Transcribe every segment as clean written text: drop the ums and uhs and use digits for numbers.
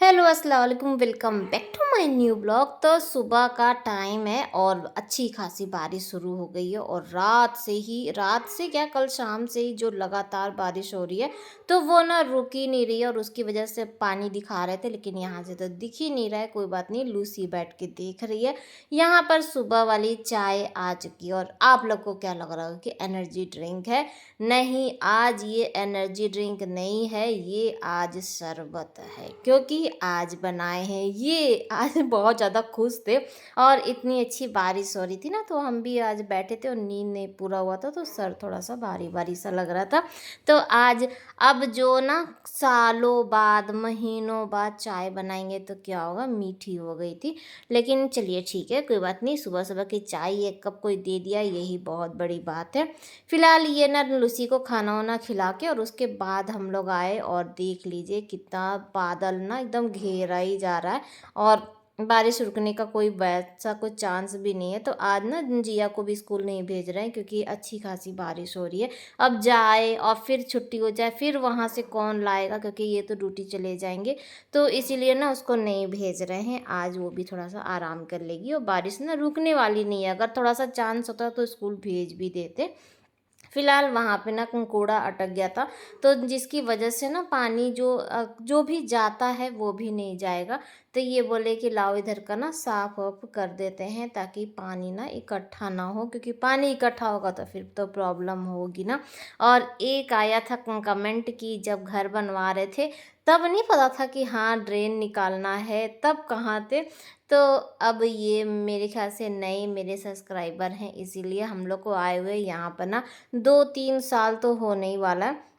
Hello अस्सलाम वालेकुम, welcome back to my new blog. तो सुबह का टाइम है और अच्छी खासी बारिश शुरू हो गई है और रात से क्या, कल शाम से ही जो लगातार बारिश हो रही है तो वो ना रुक ही नहीं रही है। और उसकी वजह से पानी दिखा रहे थे लेकिन यहाँ से तो दिख ही नहीं रहा है। कोई बात नहीं, लूसी बैठ के देख रही है। यहाँ पर सुबह वाली चाय आ चुकी है। और आप लोग को क्या लग रहा है कि एनर्जी ड्रिंक है? नहीं, आज ये एनर्जी ड्रिंक नहीं है, ये आज शरबत है, क्योंकि आज बनाए हैं ये। आज बहुत ज़्यादा खुश थे और इतनी अच्छी बारिश हो रही थी ना, तो हम भी आज बैठे थे और नींद नहीं पूरा हुआ था तो सर थोड़ा सा भारी भारी सा लग रहा था। तो आज अब जो ना सालों बाद, महीनों बाद चाय बनाएंगे तो क्या होगा, मीठी हो गई थी। लेकिन चलिए ठीक है, कोई बात नहीं, सुबह सुबह की चाय एक कप कोई दे दिया, यही बहुत बड़ी बात है। फिलहाल ये ना लूसी को खाना वाना खिला के और उसके बाद हम लोग आए और देख लीजिए कितना बादल ना एकदम घेरा ही जा रहा है और बारिश रुकने का कोई वैसा कोई चांस भी नहीं है। तो आज ना जिया को भी स्कूल नहीं भेज रहे हैं क्योंकि अच्छी खासी बारिश हो रही है। अब जाए और फिर छुट्टी हो जाए, फिर वहाँ से कौन लाएगा, क्योंकि ये तो ड्यूटी चले जाएंगे। तो इसीलिए ना उसको नहीं भेज रहे हैं। आज वो भी थोड़ा सा आराम कर लेगी और बारिश ना रुकने वाली नहीं है। अगर थोड़ा सा चांस होता तो स्कूल भेज भी देते। फिलहाल वहाँ पे ना कूड़ा अटक गया था, तो जिसकी वजह से ना पानी जो भी जाता है वो भी नहीं जाएगा। तो ये बोले कि लाओ इधर का ना साफ वाफ कर देते हैं ताकि पानी ना इकट्ठा ना हो, क्योंकि पानी इकट्ठा होगा तो फिर तो प्रॉब्लम होगी ना। और एक आया था कमेंट कि जब घर बनवा रहे थे तब नहीं पता था कि हाँ ड्रेन निकालना है, तब कहाँ थे। तो अब ये मेरे ख्याल से नए मेरे सब्सक्राइबर हैं, इसीलिए हम लोग को आए हुए यहाँ पर ना 2-3 साल तो होने ही वाला है।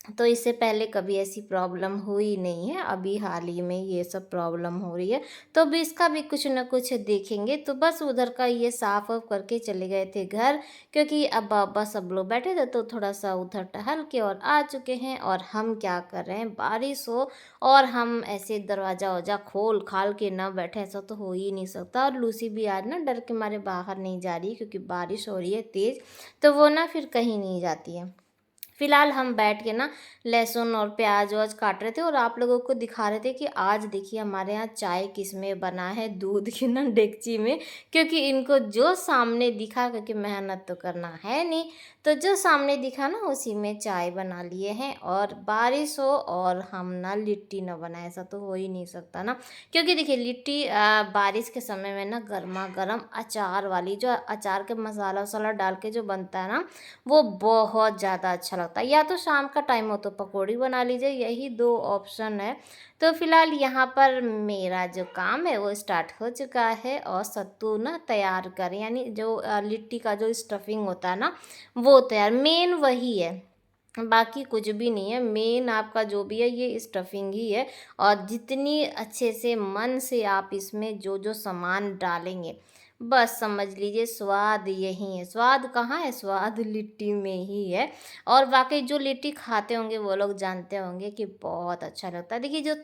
तो इससे पहले कभी ऐसी प्रॉब्लम हुई नहीं है, अभी हाल ही में ये सब प्रॉब्लम हो रही है। तो अभी इसका भी कुछ ना कुछ देखेंगे। तो बस उधर का ये साफ वाफ करके चले गए थे घर, क्योंकि अब बाबा सब लोग बैठे थे तो थोड़ा सा उधर टहल के और आ चुके हैं। और हम क्या कर रहे हैं, बारिश हो और हम ऐसे दरवाज़ा वरजा खोल खाल के ना बैठे, ऐसा तो हो ही नहीं सकता। और लूसी भी आज ना डर के मारे बाहर नहीं जा रही क्योंकि बारिश हो रही है तेज़, तो वो ना फिर कहीं नहीं जाती है। फिलहाल हम बैठ के ना लहसुन और प्याज वाज काट रहे थे और आप लोगों को दिखा रहे थे कि आज देखिए हमारे यहाँ चाय किस में बना है, दूध की ना डेगची में। क्योंकि इनको जो सामने दिखा, क्योंकि मेहनत तो करना है नहीं, तो जो सामने दिखा ना उसी में चाय बना लिए हैं। और बारिश हो और हम ना लिट्टी ना बनाए, ऐसा तो हो ही नहीं सकता ना। क्योंकि देखिए लिट्टी बारिश के समय में ना गर्मा गर्म अचार वाली, जो अचार के मसाला वसाला डाल के जो बनता है ना, वो बहुत ज़्यादा अच्छा लगता है। या तो शाम का टाइम हो तो पकौड़ी बना लीजिए, यही दो ऑप्शन है। तो फिलहाल यहाँ पर मेरा जो काम है वो स्टार्ट हो चुका है और सत्तू ना तैयार करें, यानी जो लिट्टी का जो स्टफिंग होता है ना वो तैयार, मेन वही है, बाकी कुछ भी नहीं है। मेन आपका जो भी है ये स्टफिंग ही है। और जितनी अच्छे से मन से आप इसमें जो जो सामान डालेंगे, बस समझ लीजिए स्वाद यही है। स्वाद कहाँ है, स्वाद लिट्टी में ही है। और वाकई जो लिट्टी खाते होंगे वो लोग जानते होंगे कि बहुत अच्छा लगता है। देखिए जो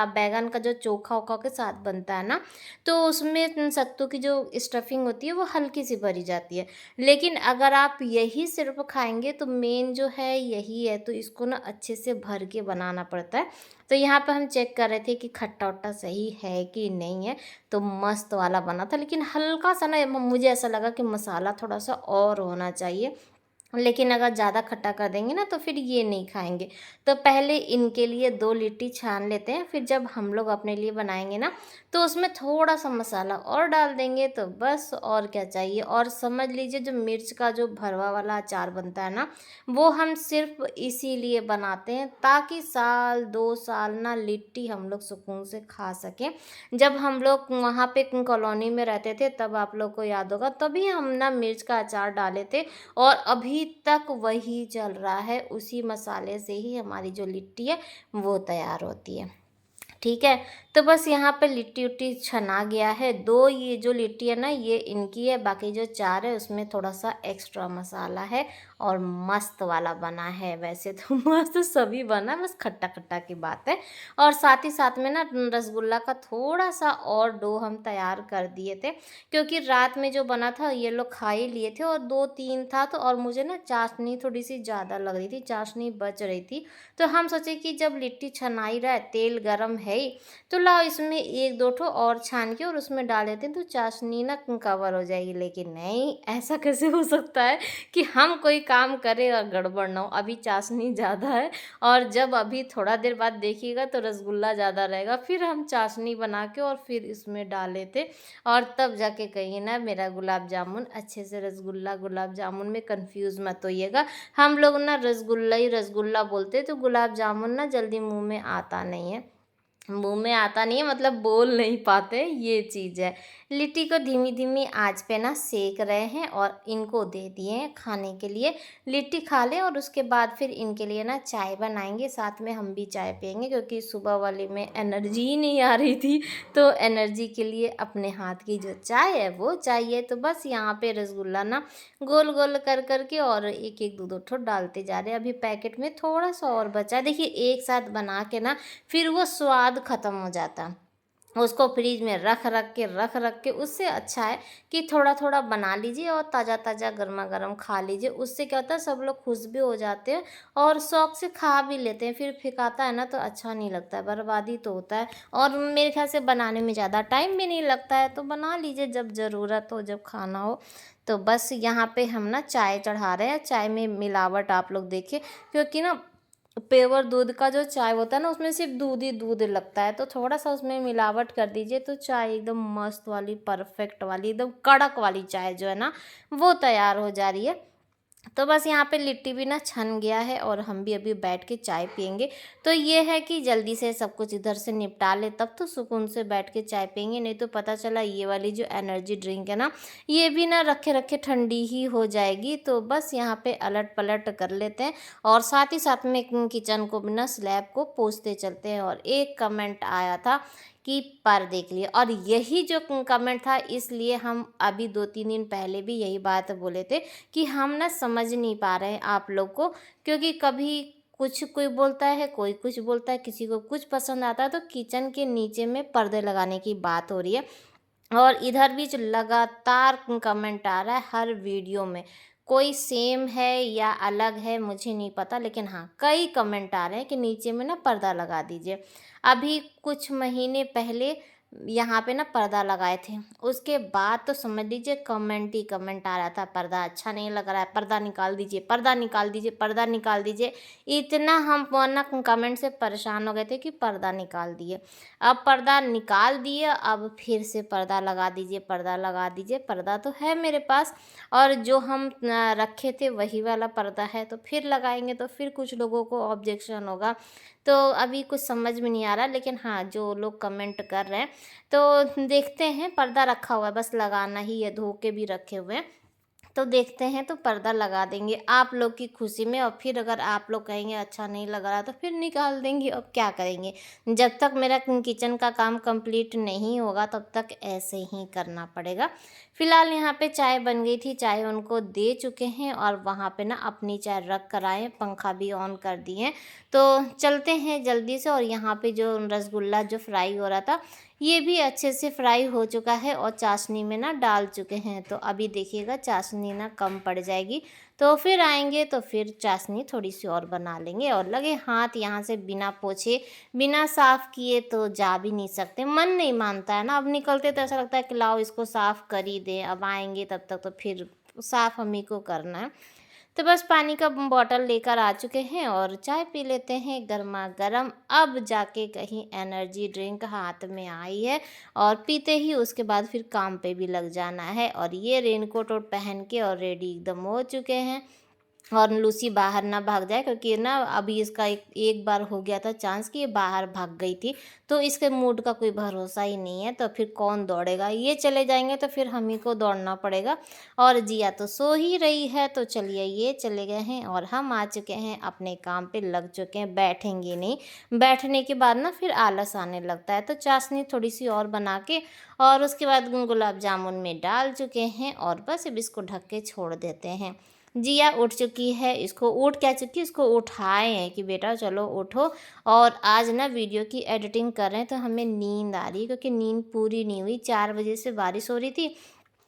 बैगन का जो चोखा वोखा के साथ बनता है ना, तो उसमें सत्तू की जो स्टफिंग होती है वो हल्की सी भरी जाती है। लेकिन अगर आप यही सिर्फ खाएंगे तो मेन जो है यही है, तो इसको ना अच्छे से भर के बनाना पड़ता है। तो यहाँ पर हम चेक कर रहे थे कि खट्टा वट्टा सही है कि नहीं है। तो मस्त वाला बना था, लेकिन हल्का सा ना मुझे ऐसा लगा कि मसाला थोड़ा सा और होना चाहिए। लेकिन अगर ज़्यादा खट्टा कर देंगे ना तो फिर ये नहीं खाएंगे। तो पहले इनके लिए 2 लिट्टी छान लेते हैं, फिर जब हम लोग अपने लिए बनाएंगे ना तो उसमें थोड़ा सा मसाला और डाल देंगे, तो बस और क्या चाहिए। और समझ लीजिए जो मिर्च का जो भरवा वाला अचार बनता है ना, वो हम सिर्फ इसीलिए बनाते हैं ताकि साल 2 साल ना लिट्टी हम लोग सुकून से खा सकें। जब हम लोग वहाँ पे कॉलोनी में रहते थे तब आप लोग को याद होगा, तभी हम ना मिर्च का अचार डाले थे और अभी तक वही चल रहा है। उसी मसाले से ही हमारी जो लिट्टी है वो तैयार होती है। ठीक है, तो बस यहाँ पे लिट्टी उट्टी छना गया है। 2 ये जो लिट्टी है ना ये इनकी है, बाकी जो 4 है उसमें थोड़ा सा एक्स्ट्रा मसाला है और मस्त वाला बना है। वैसे तो मस्त सभी बना, बस खट्टा खट्टा की बात है। और साथ ही साथ में ना रसगुल्ला का थोड़ा सा और डो हम तैयार कर दिए थे, क्योंकि रात में जो बना था ये लोग खा ही लिए थे और 2-3 था। तो और मुझे ना चाशनी थोड़ी सी ज़्यादा लग रही थी, चाशनी बच रही थी। तो हम सोचे कि जब लिट्टी छनाई रहा है, तेल गरम है ही, तो लाओ इसमें 1-2 ठो और छान के और उसमें डाल देते हैं तो चाशनी ना कवर हो जाएगी। लेकिन नहीं, ऐसा कैसे हो सकता है कि हम कोई काम करें और गड़बड़ ना हो। अभी चाशनी ज़्यादा है और जब अभी थोड़ा देर बाद देखिएगा तो रसगुल्ला ज़्यादा रहेगा। फिर हम चाशनी बना के और फिर इसमें डाले थे और तब जाके कहिए ना मेरा गुलाब जामुन अच्छे से रसगुल्ला गुलाब जामुन में कन्फ्यूज़ मत होइएगा। हम लोग ना रसगुल्ला ही रसगुल्ला बोलते हैं, तो गुलाब जामुन ना जल्दी मुँह में आता नहीं है। मुँह में आता नहीं है मतलब बोल नहीं पाते, ये चीज़ है। लिट्टी को धीमी-धीमी आँच पे ना सेक रहे हैं और इनको दे दिए हैं खाने के लिए। लिट्टी खा लें और उसके बाद फिर इनके लिए ना चाय बनाएँगे, साथ में हम भी चाय पिएँगे क्योंकि सुबह वाली में एनर्जी ही नहीं आ रही थी, तो एनर्जी के लिए अपने हाथ की जो चाय है वो चाहिए। तो बस यहाँ पे रसगुल्ला ना गोल-गोल कर के और एक-एक, दो-दो ठो डालते जा रहे हैं। अभी पैकेट में थोड़ा-सा और बचा है। देखिए एक साथ बना के ना फिर वो स्वाद ख़त्म हो जाता है। उसको फ्रिज में रख के उससे अच्छा है कि थोड़ा-थोड़ा बना लीजिए और ताज़ा-ताज़ा गरमा-गरम खा लीजिए। उससे क्या होता है सब लोग खुश भी हो जाते हैं और शौक से खा भी लेते हैं। फिर फेंकाता है ना तो अच्छा नहीं लगता है, बर्बादी तो होता है और मेरे ख़्याल से बनाने में ज़्यादा टाइम भी नहीं लगता है। तो बना लीजिए जब ज़रूरत हो, जब खाना हो। तो बस यहाँ पे हम ना चाय चढ़ा रहे हैं। चाय में मिलावट आप लोग देखिए क्योंकि ना पेवर दूध का जो चाय होता है ना उसमें सिर्फ दूध ही दूध लगता है, तो थोड़ा-सा उसमें मिलावट कर दीजिए तो चाय एकदम मस्त वाली, परफेक्ट वाली, एकदम कड़क वाली चाय जो है ना वो तैयार हो जा रही है। तो बस यहाँ पे लिट्टी भी ना छन गया है और हम भी अभी बैठ के चाय पिएँगे। तो ये है कि जल्दी से सब कुछ इधर से निपटा लें तब तो सुकून से बैठ के चाय पिएँगे, नहीं तो पता चला ये वाली जो एनर्जी ड्रिंक है ना, ये भी ना रखे-रखे ठंडी ही हो जाएगी। तो बस यहाँ पे अलट-पलट कर लेते हैं और साथ ही साथ में किचन को भी ना स्लैब को पोंछते चलते हैं। और एक कमेंट आया था कि पर देख लिए और यही जो कमेंट था इसलिए हम अभी 2-3 दिन पहले भी यही बात बोले थे कि हम ना समझ नहीं पा रहे हैं आप लोग को, क्योंकि कभी कुछ कोई बोलता है, कोई कुछ बोलता है, किसी को कुछ पसंद आता है, तो किचन के नीचे में पर्दे लगाने की बात हो रही है। और इधर भी जो लगातार कमेंट आ रहा है हर वीडियो में, कोई सेम है या अलग है मुझे नहीं पता, लेकिन हाँ कई कमेंट आ रहे हैं कि नीचे में ना पर्दा लगा दीजिए। अभी कुछ महीने पहले यहाँ पे ना पर्दा लगाए थे, उसके बाद तो समझ लीजिए कमेंट ही कमेंट आ रहा था, पर्दा अच्छा नहीं लग रहा है, पर्दा निकाल दीजिए, पर्दा निकाल दीजिए, पर्दा निकाल दीजिए। इतना हम ना कमेंट से परेशान हो गए थे कि पर्दा निकाल दिए। अब पर्दा निकाल दिए, अब फिर से पर्दा लगा दीजिए, पर्दा लगा दीजिए। पर्दा तो है मेरे पास और जो हम रखे थे वही वाला पर्दा है, तो फिर लगाएँगे तो फिर कुछ लोगों को ऑब्जेक्शन होगा। तो अभी कुछ समझ में नहीं आ रहा, लेकिन हाँ, जो लोग कमेंट कर रहे हैं, तो देखते हैं। पर्दा रखा हुआ है, बस लगाना ही है, धो के भी रखे हुए हैं। तो देखते हैं तो पर्दा लगा देंगे आप लोग की खुशी में, और फिर अगर आप लोग कहेंगे अच्छा नहीं लग रहा तो फिर निकाल देंगे। अब क्या करेंगे, जब तक मेरा किचन का काम कंप्लीट नहीं होगा तब तक ऐसे ही करना पड़ेगा। फिलहाल यहाँ पे चाय बन गई थी, चाय उनको दे चुके हैं और वहाँ पे ना अपनी चाय रख कर आए, पंखा भी ऑन कर दिए। तो चलते हैं जल्दी से। और यहाँ पे जो रसगुल्ला जो फ्राई हो रहा था ये भी अच्छे से फ्राई हो चुका है और चाशनी में ना डाल चुके हैं। तो अभी देखिएगा चाशनी ना कम पड़ जाएगी, तो फिर आएँगे तो फिर चाशनी थोड़ी-सी और बना लेंगे। और लगे हाथ यहाँ से बिना पोंछे, बिना साफ़ किए तो जा भी नहीं सकते, मन नहीं मानता है ना। अब निकलते तो ऐसा लगता है कि लाओ इसको साफ़ कर ही दें, अब आएँगे तब तक तो फिर साफ़ हम ही को करना है। तो बस पानी का बॉटल लेकर आ चुके हैं और चाय पी लेते हैं गरमा-गरम। अब जाके कहीं एनर्जी ड्रिंक हाथ में आई है और पीते ही उसके बाद फिर काम पे भी लग जाना है। और ये रेनकोट और पहन के और रेडी एकदम हो चुके हैं। और लूसी बाहर ना भाग जाए, क्योंकि ना अभी इसका एक एक बार हो गया था चांस कि ये बाहर भाग गई थी, तो इसके मूड का कोई भरोसा ही नहीं है। तो फिर कौन दौड़ेगा, ये चले जाएंगे तो फिर हम ही को दौड़ना पड़ेगा। और जिया तो सो ही रही है, तो चलिए ये चले गए हैं और हम आ चुके हैं अपने काम पे, लग चुके हैं। बैठेंगे नहीं, बैठने के बाद ना फिर आलस आने लगता है। तो चाशनी थोड़ी सी और बना के और उसके बाद गुलाब जामुन में डाल चुके हैं और बस अब इसको ढक के छोड़ देते हैं। जिया उठ चुकी है, इसको उठ क्या चुकी है, इसको उठाए हैं कि बेटा चलो उठो। और आज ना वीडियो की एडिटिंग कर रहे हैं तो हमें नींद आ रही है, क्योंकि नींद पूरी नहीं हुई। 4 बजे से बारिश हो रही थी,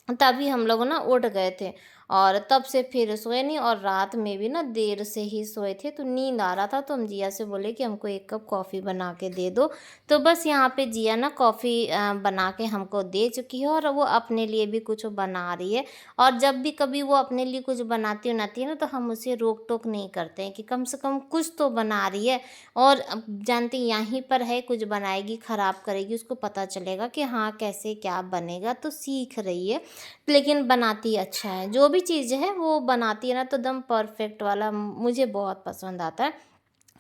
तभी हम लोग ना उठ गए थे। और तब से फिर सोए नहीं और रात में भी ना देर से ही सोए थे, तो नींद आ रहा था, तो हम जिया से बोले कि हमको 1 कप कॉफ़ी बना के दे दो। तो बस यहाँ पे जिया ना कॉफ़ी बना के हमको दे चुकी है और वो अपने लिए भी कुछ बना रही है। और जब भी कभी वो अपने लिए कुछ बनाती है ना, तो हम उसे रोक-टोक नहीं करते हैं कि कम से कम कुछ तो बना रही है। और अब जानती यहीं पर है, कुछ बनाएगी, ख़राब करेगी, उसको पता चलेगा कि हाँ, कैसे क्या बनेगा, तो सीख रही है। लेकिन बनाती अच्छा है, जो भी चीज़ है वो बनाती है ना, तो एकदम परफ़ेक्ट वाला मुझे बहुत पसंद आता है।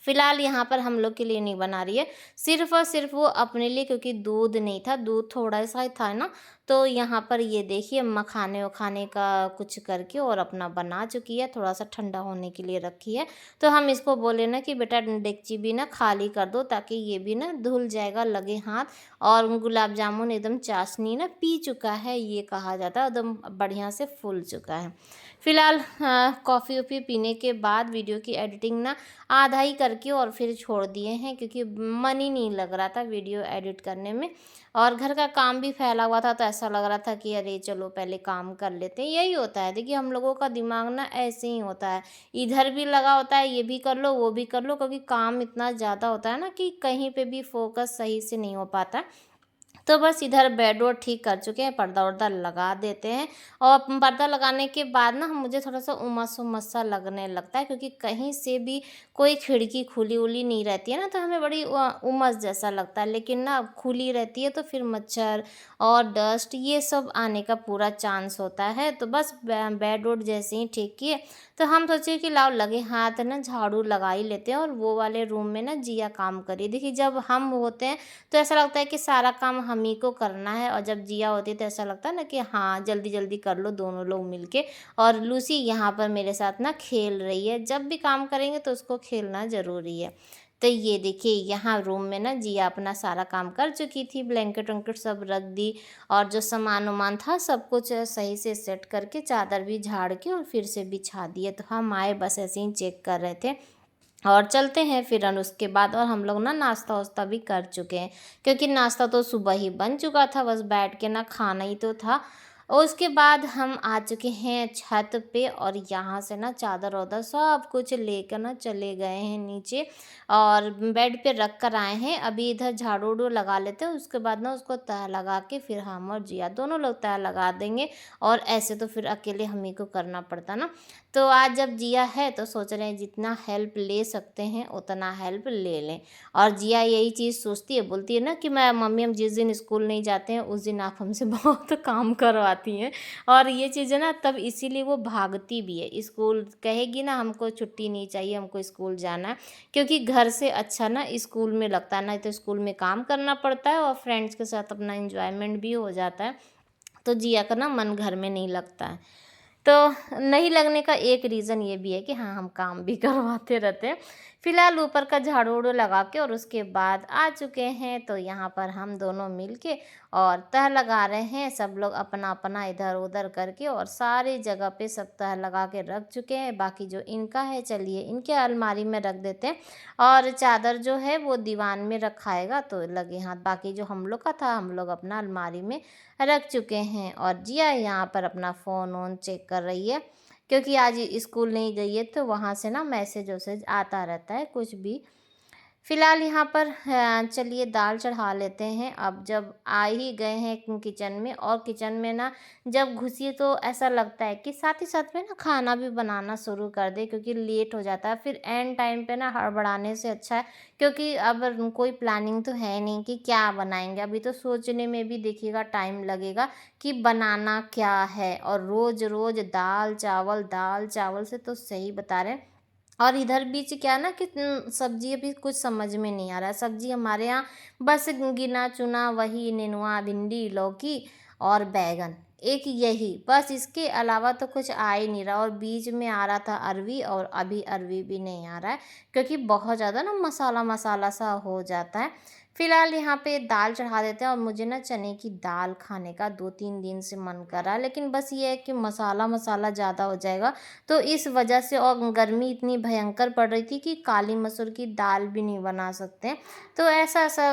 फ़िलहाल यहाँ पर हम लोग के लिए नहीं बना रही है, सिर्फ़ और सिर्फ़ वो अपने लिए, क्योंकि दूध नहीं था, दूध थोड़ा-सा ही था ना, तो यहाँ पर ये देखिए मखाने-वखाने का कुछ करके और अपना बना चुकी है, थोड़ा-सा ठंडा होने के लिए रखी है। तो हम इसको बोले ना कि बेटा डेगची भी ना खाली कर दो, ताकि ये भी ना धुल जाएगा, लगे हाथ। और गुलाब जामुन एकदम चाशनी ना पी चुका है, ये कहा जाता है, एकदम बढ़िया से फूल चुका है। फ़िलहाल कॉफ़ी-वॉफ़ी पीने के बाद वीडियो की एडिटिंग ना आधा ही करके और फिर छोड़ दिए हैं, क्योंकि मन ही नहीं लग रहा था वीडियो एडिट करने में। और घर का काम भी फैला हुआ था, तो ऐसा लग रहा था कि अरे चलो पहले काम कर लेते हैं। यही होता है, देखिए हम लोगों का दिमाग ना ऐसे ही होता है, इधर भी लगा होता है, ये भी कर लो वो भी कर लो, क्योंकि काम इतना ज़्यादा होता है ना कि कहीं पे भी फोकस सही से नहीं हो पाता। तो बस इधर बेड वोड ठीक कर चुके हैं, पर्दा-वर्दा लगा देते हैं। और पर्दा लगाने के बाद ना मुझे थोड़ा-सा उमस-उमस सा लगने लगता है, क्योंकि कहीं से भी कोई खिड़की खुली-वुली नहीं रहती है ना, तो हमें बड़ी उमस जैसा लगता है। लेकिन ना अब खुली रहती है, तो फिर मच्छर और डस्ट ये सब आने का पूरा चांस होता है। तो बस बेड वोड जैसे ही ठीक किए, तो हम सोचे कि लाओ लगे हाथ ना झाड़ू लगा ही लेते हैं, और वो वाले रूम में ना जिया काम करी। देखिए जब हम होते हैं तो ऐसा लगता है कि सारा काम हम ही को करना है, और जब जिया होती है तो ऐसा लगता है ना कि हाँ, जल्दी-जल्दी कर लो दोनों लोग मिलके। और लूसी यहाँ पर मेरे साथ ना खेल रही है, जब भी काम करेंगे तो उसको खेलना ज़रूरी है। तो ये देखिए यहाँ रूम में ना जिया अपना सारा काम कर चुकी थी, ब्लैंकेट-वैंकेट सब रख दी, और जो सामान-वामान था सब कुछ सही से सेट करके चादर भी झाड़ के और फिर से बिछा दिए। तो हम आए बस ऐसे ही चेक कर रहे थे और चलते हैं फिर उसके बाद। और हम लोग ना नाश्ता-वाश्ता भी कर चुके हैं, क्योंकि नाश्ता तो सुबह ही बन चुका था, बस बैठ के ना खाना ही तो था। और उसके बाद हम आ चुके हैं छत पे, और यहाँ से ना चादर-वादर सब कुछ लेकर ना चले गए हैं नीचे, और बेड पे रख कर आए हैं। अभी इधर झाड़ू-वाड़ू लगा लेते हैं, उसके बाद ना उसको तह लगा के फिर हम और जिया दोनों लोग तह लगा देंगे। और ऐसे तो फिर अकेले हम ही को करना पड़ता ना। तो आज जब जिया है तो सोच रहे हैं जितना हेल्प ले सकते हैं उतना हेल्प ले लें। और जिया यही चीज़ सोचती है, बोलती है ना कि मैं मम्मी हम जिस दिन स्कूल नहीं जाते हैं उस दिन आप हमसे बहुत काम करवाती हैं। और ये चीज़ें ना तब इसीलिए वो भागती भी है, स्कूल कहेगी ना हमको छुट्टी नहीं चाहिए, हमको स्कूल जाना है, क्योंकि घर से अच्छा ना स्कूल में लगता है, ना तो स्कूल में काम करना पड़ता है और फ्रेंड्स के साथ अपना इंजॉयमेंट भी हो जाता है। तो जिया का ना मन घर में नहीं लगता है। तो नहीं लगने का एक रीज़न ये भी है कि हाँ, हम काम भी करवाते रहते हैं। फिलहाल ऊपर का झाड़ू-वाड़ू लगा के और उसके बाद आ चुके हैं, तो यहाँ पर हम दोनों मिलके और तह लगा रहे हैं। सब लोग अपना-अपना इधर-उधर करके और सारी जगह पे सब तह लगा के रख चुके हैं। बाकी जो इनका है चलिए इनके अलमारी में रख देते हैं, और चादर जो है वो दीवान में रखाएगा तो लगे हाथ। बाकी जो हम लोग का था हम लोग अपना अलमारी में रख चुके हैं। और जिया यहाँ पर अपना फ़ोन-वोन चेक कर रही है, क्योंकि आज स्कूल नहीं गई है, तो वहाँ से ना मैसेज-वैसेज आता रहता है कुछ भी। फिलहाल यहाँ पर चलिए दाल चढ़ा लेते हैं। अब जब आ ही गए हैं किचन में, और किचन में ना जब घुसिए तो ऐसा लगता है कि साथ ही साथ में ना खाना भी बनाना शुरू कर दें, क्योंकि लेट हो जाता है फिर एंड टाइम पे ना हड़बड़ाने से अच्छा है। क्योंकि अब कोई प्लानिंग तो है नहीं कि क्या बनाएंगे, अभी तो सोचने में भी देखिएगा टाइम लगेगा कि बनाना क्या है। और रोज़ रोज़ दाल चावल से तो सही बता रहे हैं। और इधर बीच क्या है ना कि सब्ज़ी अभी कुछ समझ में नहीं आ रहा है। सब्ज़ी हमारे यहाँ बस गिना-चुना वही नेनुआ, भिंडी, लौकी और बैंगन, एक यही बस, इसके अलावा तो कुछ आ ही नहीं रहा। और बीच में आ रहा था अरवी, और अभी अरवी भी नहीं आ रहा है, क्योंकि बहुत ज़्यादा ना मसाला-मसाला सा हो जाता है। फिलहाल यहाँ पे दाल चढ़ा देते हैं और मुझे ना चने की दाल खाने का 2-3 दिन से मन कर रहा है, लेकिन बस ये है कि मसाला ज़्यादा हो जाएगा, तो इस वजह से और गर्मी इतनी भयंकर पड़ रही थी कि काली मसूर की दाल भी नहीं बना सकते। तो ऐसा-ऐसा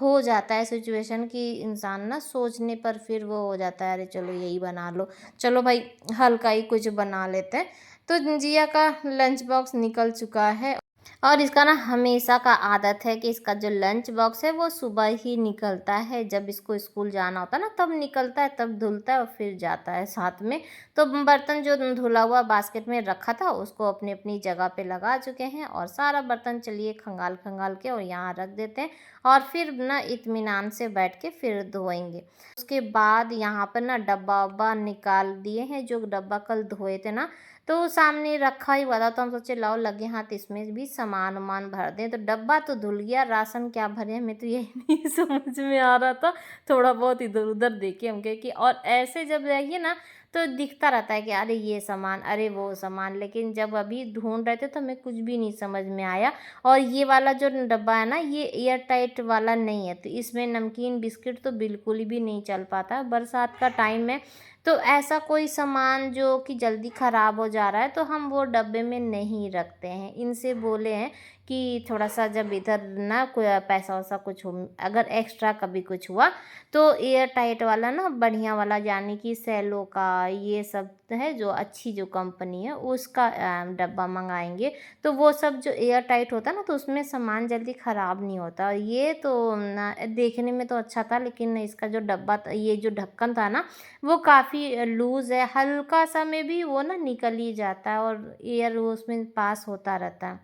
हो जाता है सिचुएशन कि इंसान ना सोचने पर फिर वो हो जाता है, अरे चलो यही बना लो, चलो भाई हल्का ही कुछ बना लेते हैं। तो जिया का लंच बॉक्स निकल चुका है और इसका ना हमेशा का आदत है कि इसका जो लंच बॉक्स है वो सुबह ही निकलता है। जब इसको स्कूल जाना होता है ना तब निकलता है, तब धुलता है और फिर जाता है साथ में। तो बर्तन जो धुला हुआ बास्केट में रखा था उसको अपनी-अपनी जगह पे लगा चुके हैं और सारा बर्तन चलिए खंगाल-खंगाल के और यहाँ रख देते हैं और फिर ना इत्मीनान से बैठ के फिर धोएँगे। उसके बाद यहाँ पर ना डब्बा-वब्बा निकाल दिए हैं, जो डब्बा कल धोए थे ना तो सामने रखा ही हुआ था, तो हम सोचे लाओ लगे हाथ इसमें भी सामान-वामान भर दें। तो डब्बा तो धुल गया, राशन क्या भरें हमें तो यही नहीं समझ में आ रहा था। थोड़ा बहुत इधर-उधर देखे हम कहे कि और ऐसे जब रहिए ना तो दिखता रहता है कि अरे ये सामान, अरे वो सामान, लेकिन जब अभी ढूँढ रहे थे तो हमें कुछ भी नहीं समझ में आया। और ये वाला जो डब्बा है ना ये एयर टाइट वाला नहीं है, तो इसमें नमकीन बिस्किट तो बिल्कुल भी नहीं चल पाता। बरसात का टाइम है तो ऐसा कोई सामान जो कि जल्दी ख़राब हो जा रहा है तो हम वो डब्बे में नहीं रखते हैं। इनसे बोले हैं कि थोड़ा-सा जब इधर ना कोई पैसा-वैसा कुछ हो, अगर एक्स्ट्रा कभी कुछ हुआ तो एयर टाइट वाला ना बढ़िया वाला, यानी कि सेलो का ये सब है जो अच्छी जो कंपनी है उसका डब्बा मँगाएँगे। तो वो सब जो एयर टाइट होता है ना तो उसमें सामान जल्दी ख़राब नहीं होता। और ये तो ना देखने में तो अच्छा था, लेकिन इसका जो डब्बा ये जो ढक्कन था ना वो काफ़ी लूज़ है, हल्का-सा में भी वो ना निकल ही जाता है और एयर वो उसमें पास होता रहता है।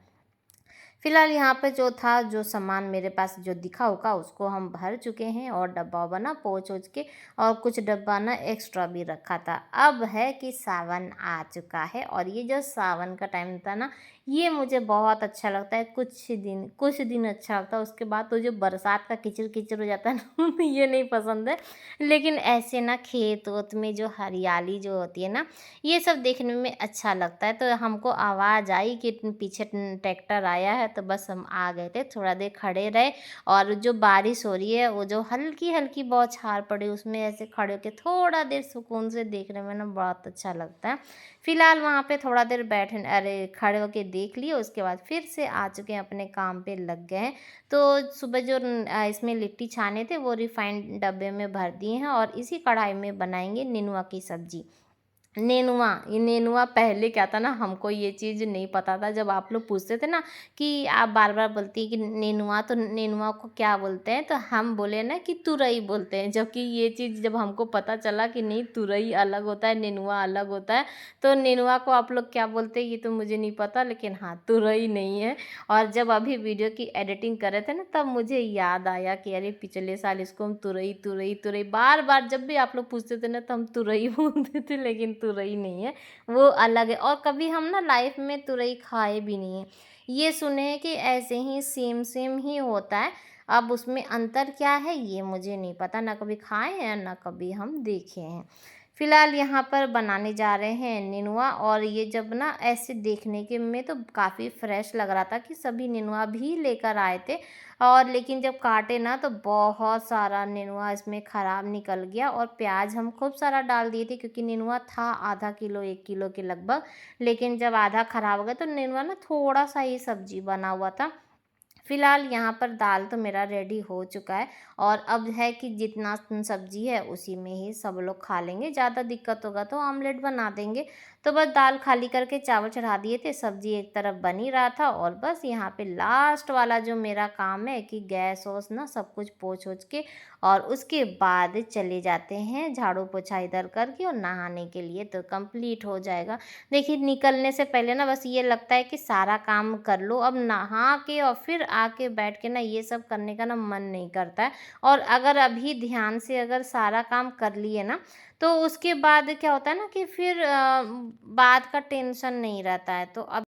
फिलहाल यहाँ पे जो था, जो सामान मेरे पास जो दिखा होगा उसको हम भर चुके हैं और डब्बा-वब्बा ना पोंछ-ओछ के और कुछ डब्बा ना एक्स्ट्रा भी रखा था। अब है कि सावन आ चुका है और ये जो सावन का टाइम था ना, ये मुझे बहुत अच्छा लगता है। कुछ दिन अच्छा लगता है, उसके बाद तो जो बरसात का कीचड़-कीचड़ हो जाता है ना ये नहीं पसंद है। लेकिन ऐसे ना खेत-वेत में जो हरियाली जो होती है ना, ये सब देखने में अच्छा लगता है। तो हमको आवाज़ आई कि पीछे ट्रैक्टर आया है तो बस हम आ गए थे, थोड़ा देर खड़े रहे और जो बारिश हो रही है वो जो हल्की-हल्की बौछार पड़ी उसमें ऐसे खड़े होके थोड़ा देर सुकून से देखने में ना बहुत अच्छा लगता है। फिलहाल वहाँ पे थोड़ा देर खड़े होके देख लिए, उसके बाद फिर से आ चुके हैं, अपने काम पे लग गए हैं। तो सुबह जो इसमें लिट्टी छाने थे वो रिफाइंड डब्बे में भर दिए हैं और इसी कढ़ाई में बनाएँगे नेनुआ की सब्ज़ी। ये नेनुआ पहले क्या था ना, हमको ये चीज़ नहीं पता था। जब आप लोग पूछते थे ना कि आप बार-बार बोलती है कि नेनुआ, तो नेनुआ को क्या बोलते हैं? तो हम बोले ना कि तुरई बोलते हैं। जबकि ये चीज़ जब हमको पता चला कि नहीं, तुरई अलग होता है, नेनुआ अलग होता है। तो नेनुआ को आप लोग क्या बोलते हैं ये तो मुझे नहीं पता, लेकिन हाँ, तुरई नहीं है। और जब अभी वीडियो की एडिटिंग कर रहे थे ना तब मुझे याद आया कि अरे पिछले साल इसको हम तुरई, तुरई, तुरई बार-बार जब भी आप लोग पूछते थे ना तो हम तुरई बोलते थे, लेकिन तुरई नहीं है, वो अलग है। और कभी हम ना लाइफ में तुरई खाए भी नहीं है। ये सुने हैं कि ऐसे ही सेम-सेम ही होता है। अब उसमें अंतर क्या है ये मुझे नहीं पता, ना कभी खाए हैं ना कभी हम देखे हैं। फिलहाल यहाँ पर बनाने जा रहे हैं नेनुआ और ये जब ना ऐसे देखने के में तो काफ़ी फ्रेश लग रहा था कि सभी नेनुआ भी लेकर आए थे, और लेकिन जब काटे ना तो बहुत सारा नेनुआ इसमें ख़राब निकल गया और प्याज हम खूब सारा डाल दिए थे क्योंकि नेनुआ था आधा किलो 1 किलो के लगभग। लेकिन जब आधा ख़राब हो गया तो नेनुआ ना थोड़ा-सा ही सब्ज़ी बना हुआ था। फिलहाल यहाँ पर दाल तो मेरा रेडी हो चुका है और अब है कि जितना सब्जी है उसी में ही सब लोग खा लेंगे। ज़्यादा दिक्कत होगा तो ऑमलेट बना देंगे। तो बस दाल खाली करके चावल चढ़ा दिए थे, सब्जी एक तरफ बन ही रहा था और बस यहाँ पे लास्ट वाला जो मेरा काम है कि गैस वैस ना सब कुछ पोंछ ओछ के और उसके बाद चले जाते हैं झाड़ू पोछा इधर करके और नहाने के लिए, तो कंप्लीट हो जाएगा। देखिए निकलने से पहले ना बस ये लगता है कि सारा काम कर लो, अब नहा के और फिर आके बैठ के ना ये सब करने का ना मन नहीं करता है। और अगर अभी ध्यान से अगर सारा काम कर लिए ना तो उसके बाद क्या होता है ना कि फिर बाद का टेंशन नहीं रहता है। तो अब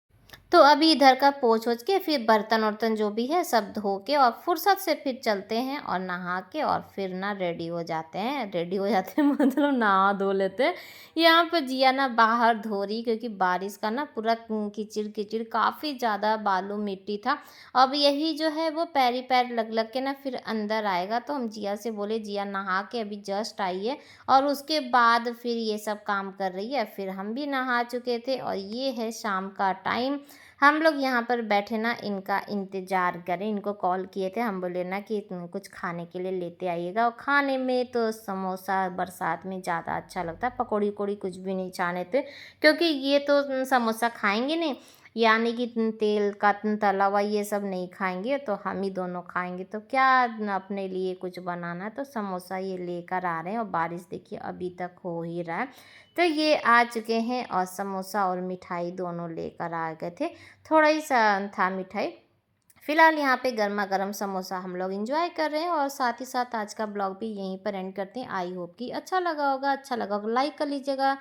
तो अभी इधर का पोंछ-ओछ के फिर बर्तन-वर्तन जो भी है सब धो के और फुर्सत से फिर चलते हैं और नहा के और फिर ना रेडी हो जाते हैं। रेडी हो जाते हैं मतलब नहा धो लेते हैं। यहाँ पे जिया ना बाहर धो रही क्योंकि बारिश का ना पूरा कीचिड़-कीचिड़ काफ़ी ज़्यादा बालू मिट्टी था। अब यही जो है वो पैरी-पैर लग-लग के ना फिर अंदर आएगा, तो हम जिया से बोले जिया नहा के अभी जस्ट आई है और उसके बाद फिर ये सब काम कर रही है। फिर हम भी नहा चुके थे और ये है शाम का टाइम। हम लोग यहाँ पर बैठे ना इनका इंतज़ार करें, इनको कॉल किए थे, हम बोले ना कि कुछ खाने के लिए लेते आइएगा, और खाने में तो समोसा बरसात में ज़्यादा अच्छा लगता है, पकौड़ी-वकौड़ी कुछ भी नहीं चाहने थे क्योंकि ये तो समोसा खाएँगे नहीं, यानी कि तेल का तला हुआ ये सब नहीं खाएँगे, तो हम ही दोनों खाएँगे, तो क्या अपने लिए कुछ बनाना है, तो समोसा ये लेकर आ रहे हैं और बारिश देखिए अभी तक हो ही रहा है। तो ये आ चुके हैं और समोसा और मिठाई दोनों लेकर आ गए थे। थोड़ा ही सा था मिठाई। फ़िलहाल यहाँ पे गरमा-गरम समोसा हम लोग एन्जॉय कर रहे हैं और साथ ही साथ आज का ब्लॉग भी यहीं पर एंड करते हैं। आई होप कि अच्छा लगा होगा, लाइक कर लीजिएगा।